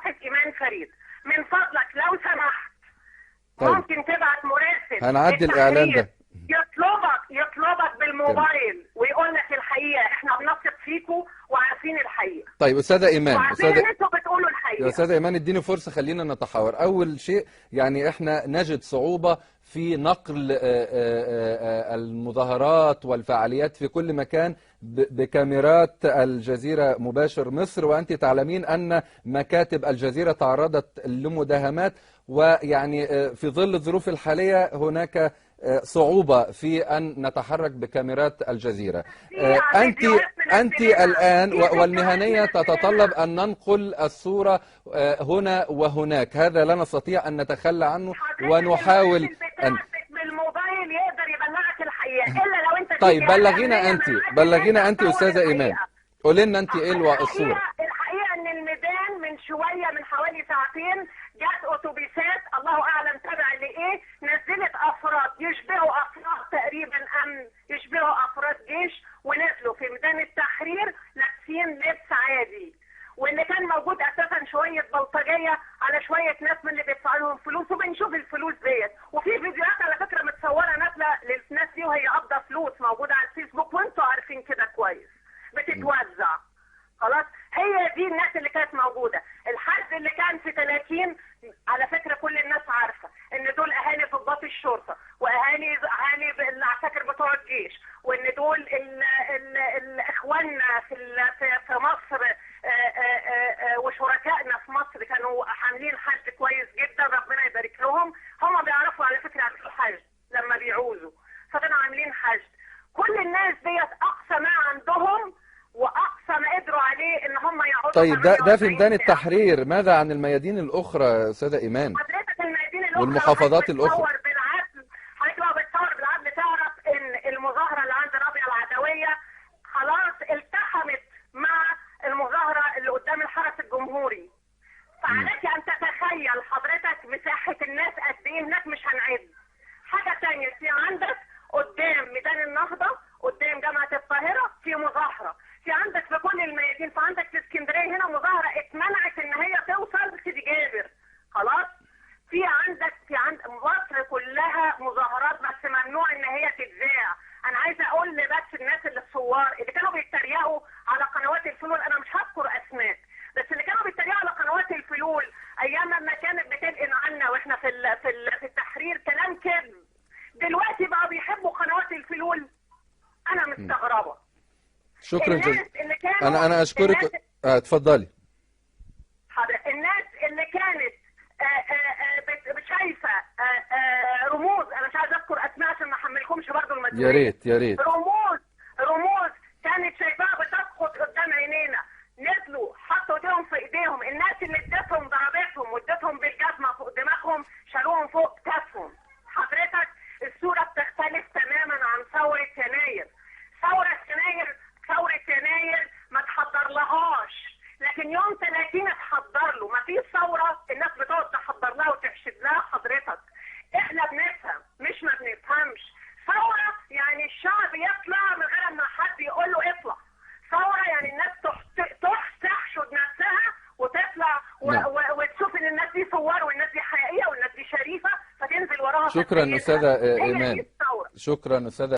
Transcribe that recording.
الناقد ايمان فريد. من فضلك لو سمحت طيب ممكن تبعت مراسل هنعدي الاعلان للتحرير ده. يطلبك بالموبايل ويقول لك الحقيقه، احنا بنثق فيكم وعارفين الحقيقه طيب استاذه ايمان، وعارفين ان انتوا بتقولوا يا الحقيقه. استاذه ايمان اديني فرصه، خلينا نتحاور. اول شيء يعني احنا نجد صعوبه في نقل المظاهرات والفعاليات في كل مكان بكاميرات الجزيره مباشر مصر، وانت تعلمين ان مكاتب الجزيره تعرضت لمداهمات، ويعني في ظل الظروف الحاليه هناك صعوبة في أن نتحرك بكاميرات الجزيرة. أنت الآن والمهنية تتطلب أن ننقل الصورة هنا وهناك، هذا لا نستطيع أن نتخلى عنه ونحاول أن بالموبايل يقدر يبلغك الحقيقة إلا لو أنت طيب بلغينا أنت أستاذة إيمان، قولي لنا أنت إيه الصورة. الحقيقة إن الميدان من شوية من حوالي ساعتين جات أتوبيسات الله أعلم تبع لإيه، نزلت أفراد يشبهوا أفراد تقريبا أمن، يشبهوا أفراد جيش، ونزلوا في ميدان التحرير لابسين لبس عادي. واللي كان موجود أساسا شوية بلطجية على شوية ناس من اللي بيدفعوا لهم فلوس، وبنشوف الفلوس ديت، وفي فيديوهات على فكرة متصورة نازلة للناس دي وهي قابضة فلوس موجودة على الفيسبوك، وأنتوا عارفين كده كويس بتتوزع. خلاص هي دي الناس اللي كانت موجودة. الحد اللي كان في 30 على فكرة كل الناس عارفة ان دول اهالي ضباط الشرطة واهالي العساكر بتوع الجيش، وان دول اخواننا في مصر وشركائنا في مصر كانوا حاملين حشد كويس جدا ربنا يبارك لهم. هم بيعرفوا على فكرة عن الحشد لما بيعوزوا، فكانوا عاملين حشد. كل الناس ديت اقصى ما عندهم واقصى ما قدروا عليه ان هم يقعدوا. طيب ده في ميدان التحرير، ماذا عن الميادين الاخرى يا استاذه ايمان؟ حضرتك الميادين الاخرى والمحافظات الاخرى بالعدل، حضرتك لو بتصور بالعدل تعرف ان المظاهره اللي عند رابعه العدويه خلاص التحمت مع المظاهره اللي قدام الحرس الجمهوري. فعليك ان تتخيل حضرتك مساحه الناس قد ايه هناك، مش هنعد. حاجه ثانيه، في عندك قدام ميدان النهضه قدام جامعه القاهره في مظاهره، في عندك في كل الميادين، في عندك في اسكندريه هنا مظاهره اتمنعت ان هي توصل سيدي جابر. خلاص في عند مصر كلها مظاهرات بس ممنوع ان هي تتذاع. انا عايزه اقول بس الناس اللي الثوار اللي كانوا بيتريقوا على قنوات الفلول، انا مش هذكر اسماء، بس اللي كانوا بيتريقوا على قنوات الفلول ايام ما كانت بتنقل عنا واحنا في التحرير كلام كذب، دلوقتي بقى بيحبوا قنوات الفلول. انا مستغربه. شكرا جزيلا. انا اشكرك. اتفضلي. الناس اللي كانت شايفه رموز، انا مش عايزه اذكر اسماء عشان ما احملكمش برضه المسؤوليه. يا ريت رموز كانت شايفاها بتسقط قدام عينينا، نزلوا حطوا ايديهم في ايديهم. الناس اللي ادتهم ضربتهم وادتهم بالجزمه فوق دماغهم شالوهم فوق كتفهم. حضرتك الصوره بتختلف تماما عن ثوره يناير. ثوره يناير ما تحضر لهاش، لكن يوم 30 اتحضر له. ما فيش ثوره الناس بتقعد تحضر لها وتحشد لها. حضرتك احنا بنفهم مش ما بنفهمش. ثوره يعني الشعب يطلع من غير ما حد يقول له اطلع. ثوره يعني الناس تحشد نفسها وتطلع وتشوف ان الناس دي ثوار والناس دي حقيقيه والناس دي شريفه فتنزل وراها. شكرا استاذه ايمان. شكرا استاذه